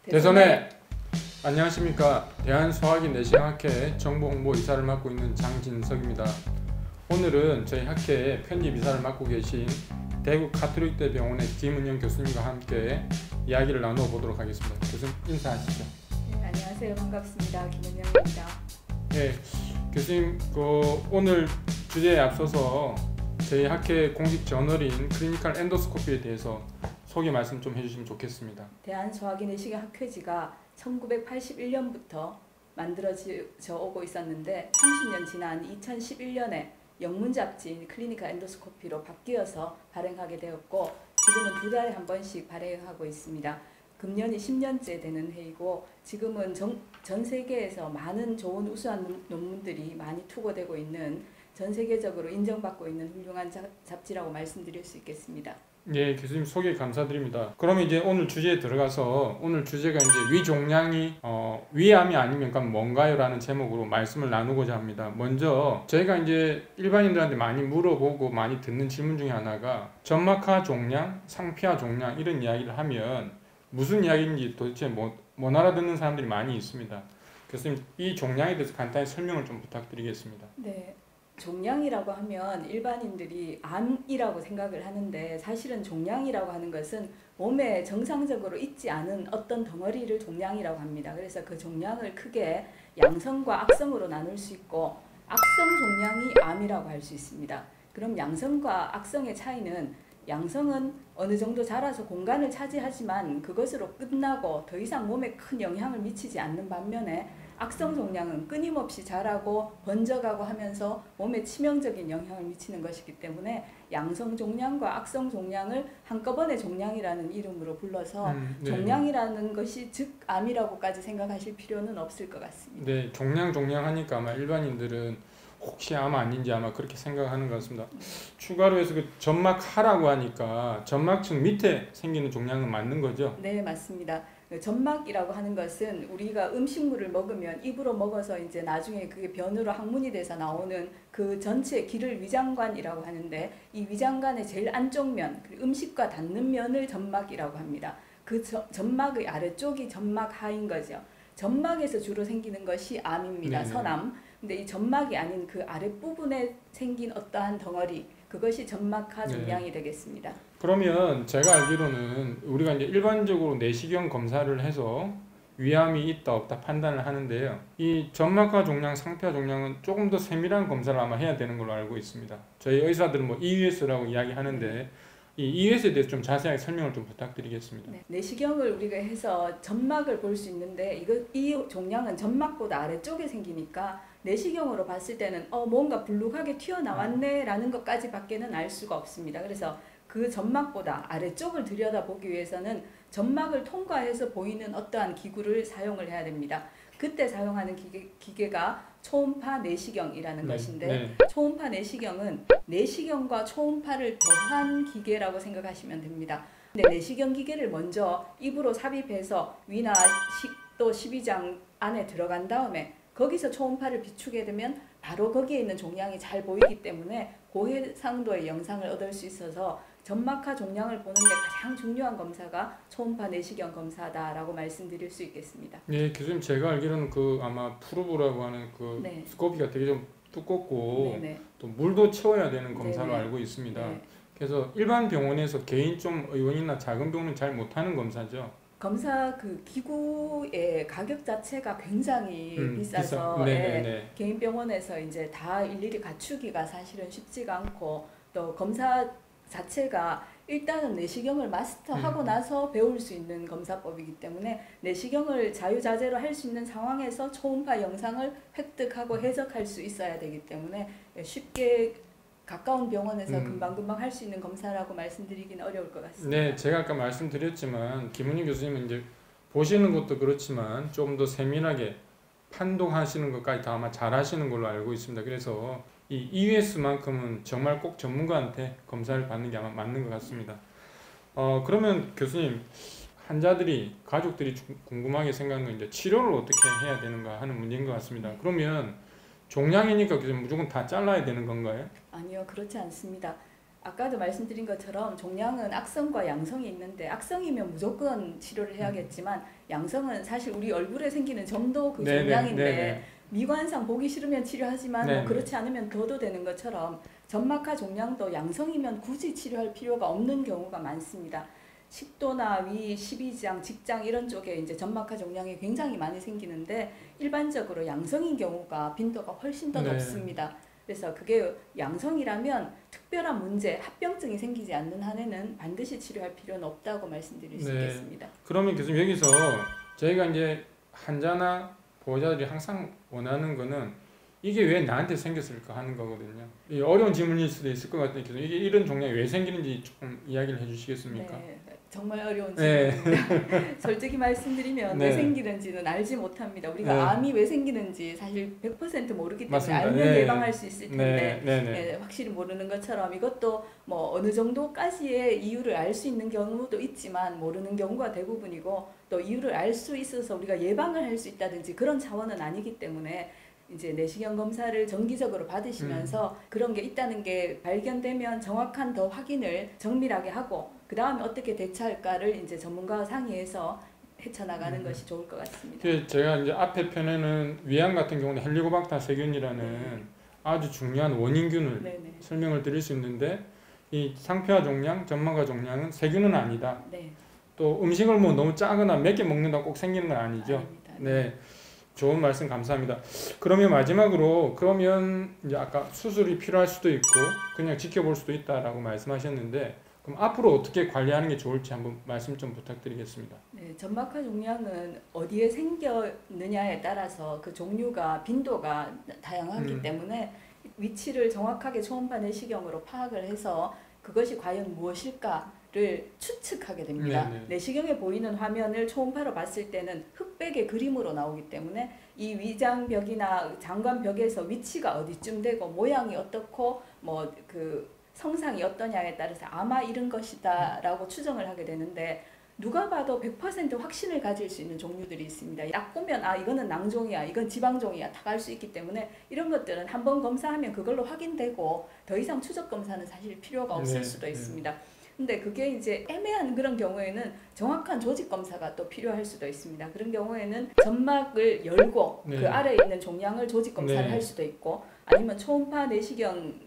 대선에 안녕하십니까. 대한소화기 내시경학회 정보홍보이사를 맡고 있는 장진석입니다. 오늘은 저희 학회에 편집이사를 맡고 계신 대구 카톨릭대 병원의 김은영 교수님과 함께 이야기를 나누어 보도록 하겠습니다. 교수님 인사하시죠. 네, 안녕하세요. 반갑습니다. 김은영입니다. 네, 교수님 오늘 주제에 앞서서 저희 학회 공식 저널인 클리니컬 엔도스코피에 대해서 소개 말씀 좀 해주시면 좋겠습니다. 대한소화기 내시경 학회지가 1981년부터 만들어져 오고 있었는데 30년 지난 2011년에 영문 잡지인 클리니컬 엔도스코피로 바뀌어서 발행하게 되었고 지금은 2달에 한 번씩 발행하고 있습니다. 금년이 10년째 되는 해이고 지금은 전 세계에서 많은 좋은 우수한 논문들이 많이 투고되고 있는 전 세계적으로 인정받고 있는 훌륭한 잡지라고 말씀드릴 수 있겠습니다. 네, 교수님 소개 감사드립니다. 그러면 이제 오늘 주제에 들어가서 오늘 주제가 이제 위종양이 위암이 아니면 그럼 뭔가요? 라는 제목으로 말씀을 나누고자 합니다. 먼저 저희가 이제 일반인들한테 많이 물어보고 많이 듣는 질문 중에 하나가 점막하 종양, 상피하 종양 이런 이야기를 하면 무슨 이야기인지 도대체 못 알아듣는 사람들이 많이 있습니다. 교수님 이 종양에 대해서 간단히 설명을 좀 부탁드리겠습니다. 네. 종양이라고 하면 일반인들이 암이라고 생각을 하는데 사실은 종양이라고 하는 것은 몸에 정상적으로 있지 않은 어떤 덩어리를 종양이라고 합니다. 그래서 그 종양을 크게 양성과 악성으로 나눌 수 있고 악성 종양이 암이라고 할 수 있습니다. 그럼 양성과 악성의 차이는 양성은 어느 정도 자라서 공간을 차지하지만 그것으로 끝나고 더 이상 몸에 큰 영향을 미치지 않는 반면에 악성 종양은 끊임없이 자라고 번져가고 하면서 몸에 치명적인 영향을 미치는 것이기 때문에 양성 종양과 악성 종양을 한꺼번에 종양이라는 이름으로 불러서 네. 종양이라는 것이 즉 암이라고까지 생각하실 필요는 없을 것 같습니다. 네, 종양 하니까 아마 일반인들은 혹시 암 아닌지 아마 그렇게 생각하는 것 같습니다. 추가로 해서 그 점막하라고 하니까 점막층 밑에 생기는 종양은 맞는 거죠? 네, 맞습니다. 점막이라고 하는 것은 우리가 음식물을 먹으면 입으로 먹어서 이제 나중에 그게 변으로 항문이 돼서 나오는 그 전체 기를 위장관이라고 하는데 이 위장관의 제일 안쪽 면, 음식과 닿는 면을 점막이라고 합니다. 그 점막의 아래쪽이 점막하인 거죠. 점막에서 주로 생기는 것이 암입니다. 네네. 선암. 근데 이 점막이 아닌 그 아랫부분에 생긴 어떠한 덩어리, 그것이 점막하 종양이 되겠습니다. 그러면 제가 알기로는 우리가 이제 일반적으로 내시경 검사를 해서 위암이 있다 없다 판단을 하는데요. 이 점막하 종양, 상피하 종양은 조금 더 세밀한 검사를 아마 해야 되는 걸로 알고 있습니다. 저희 의사들은 뭐 EUS라고 이야기하는데 이 EUS에 대해서 좀 자세하게 설명을 좀 부탁드리겠습니다. 네, 내시경을 우리가 해서 점막을 볼 수 있는데 이 종양은 점막보다 아래쪽에 생기니까 내시경으로 봤을 때는 뭔가 불룩하게 튀어나왔네 라는 것까지 밖에는 알 수가 없습니다. 그래서 그 점막보다 아래쪽을 들여다보기 위해서는 점막을 통과해서 보이는 어떠한 기구를 사용을 해야 됩니다. 그때 사용하는 기계가 초음파 내시경이라는 것인데 초음파 내시경은 내시경과 초음파를 더한 기계라고 생각하시면 됩니다. 근데 내시경 기계를 먼저 입으로 삽입해서 위나 또 십이장 안에 들어간 다음에 거기서 초음파를 비추게 되면 바로 거기에 있는 종양이 잘 보이기 때문에 고해상도의 영상을 얻을 수 있어서 점막하 종양을 보는 데 가장 중요한 검사가 초음파 내시경 검사다라고 말씀드릴 수 있겠습니다. 네, 교수님 제가 알기로는 그 아마 프루브라고 하는 그 스코피가 되게 좀 두껍고 또 물도 채워야 되는 검사로 알고 있습니다. 그래서 일반 병원에서 개인 좀 의원이나 작은 병원은 잘 못하는 검사죠. 검사 그 기구의 가격 자체가 굉장히 비싸서 개인 병원에서 이제 다 일일이 갖추기가 사실은 쉽지가 않고 또 검사 자체가 일단은 내시경을 마스터하고 나서 배울 수 있는 검사법이기 때문에 내시경을 자유자재로 할 수 있는 상황에서 초음파 영상을 획득하고 해석할 수 있어야 되기 때문에 쉽게 가까운 병원에서 금방금방 할 수 있는 검사라고 말씀드리기는 어려울 것 같습니다. 네, 제가 아까 말씀드렸지만 김은희 교수님은 이제 보시는 것도 그렇지만 좀 더 세밀하게 판독하시는 것까지 다 아마 잘 하시는 걸로 알고 있습니다. 그래서 이 EUS만큼은 정말 꼭 전문가한테 검사를 받는 게 아마 맞는 것 같습니다. 그러면 교수님, 환자들이, 가족들이 궁금하게 생각하는 건 이제 치료를 어떻게 해야 되는가 하는 문제인 것 같습니다. 그러면 종양이니까 무조건 다 잘라야 되는 건가요? 아니요, 그렇지 않습니다. 아까도 말씀드린 것처럼 종양은 악성과 양성이 있는데 악성이면 무조건 치료를 해야겠지만 양성은 사실 우리 얼굴에 생기는 점도 그 네네, 종양인데 네네. 미관상 보기 싫으면 치료하지만 네네. 뭐 그렇지 않으면 둬도 되는 것처럼 점막하 종양도 양성이면 굳이 치료할 필요가 없는 경우가 많습니다. 식도나 위, 십이장, 직장 이런 쪽에 이제 점막하 종양이 굉장히 많이 생기는데 일반적으로 양성인 경우가 빈도가 훨씬 더 네. 높습니다. 그래서 그게 양성이라면 특별한 문제, 합병증이 생기지 않는 한에는 반드시 치료할 필요는 없다고 말씀드릴 수 네. 있겠습니다. 그러면 교수님 여기서 저희가 이제 환자나 보호자들이 항상 원하는 거는 이게 왜 나한테 생겼을까 하는 거거든요. 이 어려운 질문일 수도 있을 것 같은데 교수님 이게 이런 종양이 왜 생기는지 조금 이야기를 해주시겠습니까? 네, 정말 어려운 네. 질문입니다. 솔직히 말씀드리면 왜 네. 생기는지는 알지 못합니다. 우리가 네. 암이 왜 생기는지 사실 100% 모르기 때문에 맞습니다. 알면 네. 예방할 수 있을 텐데 네, 네, 네. 네, 확실히 모르는 것처럼 이것도 뭐 어느 정도까지의 이유를 알 수 있는 경우도 있지만 모르는 경우가 대부분이고 또 이유를 알 수 있어서 우리가 예방을 할 수 있다든지 그런 차원은 아니기 때문에 이제 내시경 검사를 정기적으로 받으시면서 그런 게 있다는 게 발견되면 정확한 더 확인을 정밀하게 하고 그 다음에 어떻게 대처할까를 이제 전문가와 상의해서 헤쳐나가는 것이 좋을 것 같습니다. 제가 이제 앞에 편에는 위암 같은 경우는 헬리코박터 세균이라는 아주 중요한 원인균을 네네. 설명을 드릴 수 있는데 이 상표화 종양, 점막하 종양은 세균은 아니다. 네. 또 음식을 뭐 너무 짜거나 몇 개 먹는다고 꼭 생기는 건 아니죠. 아닙니다. 네. 좋은 말씀 감사합니다. 그러면 마지막으로 그러면 이제 아까 수술이 필요할 수도 있고 그냥 지켜볼 수도 있다라고 말씀하셨는데 그럼 앞으로 어떻게 관리하는 게 좋을지 한번 말씀 좀 부탁드리겠습니다. 네, 점막하 종양은 어디에 생겼느냐에 따라서 그 종류가 빈도가 다양하기 때문에 위치를 정확하게 초음파 내시경으로 파악을 해서 그것이 과연 무엇일까를 추측하게 됩니다. 네네. 내시경에 보이는 화면을 초음파로 봤을 때는 흑백의 그림으로 나오기 때문에 이 위장벽이나 장관벽에서 위치가 어디쯤 되고 모양이 어떻고 뭐 그 성상이 어떠냐에 따라서 아마 이런 것이다라고 추정을 하게 되는데 누가 봐도 100% 확신을 가질 수 있는 종류들이 있습니다. 딱 보면 아 이거는 낭종이야, 이건 지방종이야 다 알 수 있기 때문에 이런 것들은 한번 검사하면 그걸로 확인되고 더 이상 추적 검사는 사실 필요가 없을 수도 있습니다. 근데 그게 이제 애매한 그런 경우에는 정확한 조직 검사가 또 필요할 수도 있습니다. 그런 경우에는 점막을 열고 그 아래에 있는 종양을 조직 검사를 할 수도 있고 아니면 초음파 내시경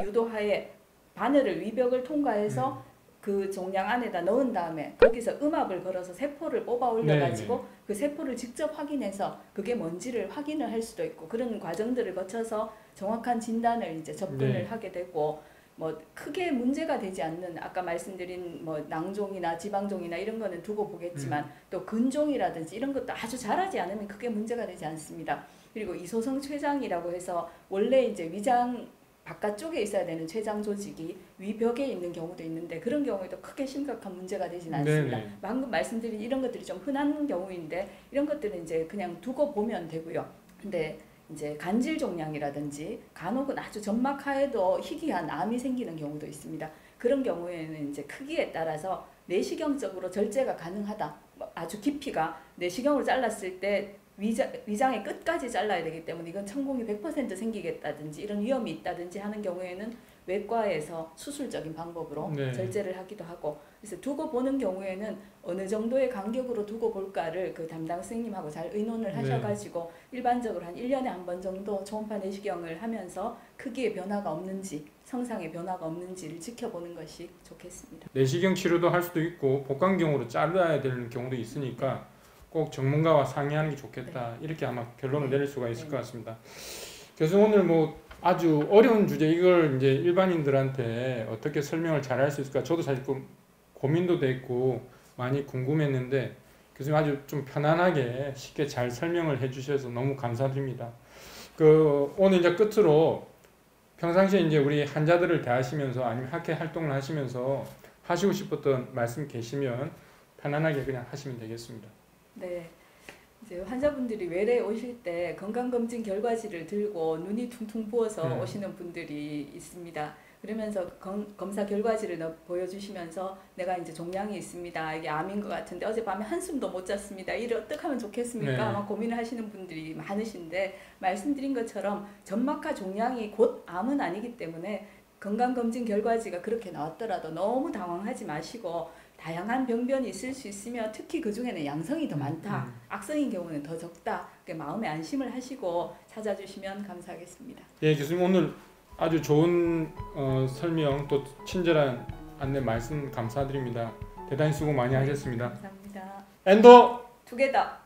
유도하에 바늘을 위벽을 통과해서 그 종양 안에다 넣은 다음에 거기서 음압을 걸어서 세포를 뽑아 올려가지고 그 세포를 직접 확인해서 그게 뭔지를 확인을 할 수도 있고 그런 과정들을 거쳐서 정확한 진단을 이제 접근을 하게 되고 뭐 크게 문제가 되지 않는 아까 말씀드린 뭐 낭종이나 지방종이나 이런 거는 두고 보겠지만 또 근종이라든지 이런 것도 아주 잘하지 않으면 크게 문제가 되지 않습니다. 그리고 이소성 췌장이라고 해서 원래 이제 위장 바깥쪽에 있어야 되는 췌장 조직이 위벽에 있는 경우도 있는데 그런 경우에도 크게 심각한 문제가 되지는 않습니다. 네네. 방금 말씀드린 이런 것들이 좀 흔한 경우인데 이런 것들은 이제 그냥 두고 보면 되고요. 근데 이제 간질 종양이라든지 간혹은 아주 점막하에도 희귀한 암이 생기는 경우도 있습니다. 그런 경우에는 이제 크기에 따라서 내시경적으로 절제가 가능하다. 아주 깊이가 내시경으로 잘랐을 때 위장의 끝까지 잘라야 되기 때문에 이건 천공이 100% 생기겠다든지 이런 위험이 있다든지 하는 경우에는 외과에서 수술적인 방법으로 절제를 하기도 하고 그래서 두고 보는 경우에는 어느 정도의 간격으로 두고 볼까를 그 담당 선생님하고 잘 의논을 하셔가지고 일반적으로 한 1년에 한 번 정도 초음파 내시경을 하면서 크기의 변화가 없는지 성상의 변화가 없는지를 지켜보는 것이 좋겠습니다. 내시경 치료도 할 수도 있고 복강경으로 잘라야 되는 경우도 있으니까 꼭 전문가와 상의하는 게 좋겠다. 이렇게 아마 결론을 내릴 수가 있을 것 같습니다. 교수님 오늘 뭐 아주 어려운 주제 이걸 이제 일반인들한테 어떻게 설명을 잘 할 수 있을까 저도 사실 좀 고민도 됐고 많이 궁금했는데 교수님 아주 좀 편안하게 쉽게 잘 설명을 해주셔서 너무 감사드립니다. 오늘 이제 끝으로 평상시에 이제 우리 환자들을 대하시면서 아니면 학회 활동을 하시면서 하시고 싶었던 말씀 계시면 편안하게 그냥 하시면 되겠습니다. 네. 이제 환자분들이 외래 오실 때 건강검진 결과지를 들고 눈이 퉁퉁 부어서 오시는 분들이 있습니다. 그러면서 검사 결과지를 보여주시면서 내가 이제 종양이 있습니다. 이게 암인 것 같은데 어젯밤에 한숨도 못 잤습니다. 이를 어떻게 하면 좋겠습니까? 아마 고민을 하시는 분들이 많으신데 말씀드린 것처럼 점막하 종양이 곧 암은 아니기 때문에 건강검진 결과지가 그렇게 나왔더라도 너무 당황하지 마시고 다양한 병변이 있을 수 있으며 특히 그 중에는 양성이 더 많다, 악성인 경우는 더 적다. 마음에 안심을 하시고 찾아주시면 감사하겠습니다. 예, 교수님 오늘 아주 좋은 설명 또 친절한 안내 말씀 감사드립니다. 대단히 수고 많이 하셨습니다. 감사합니다. 엔도 투게더.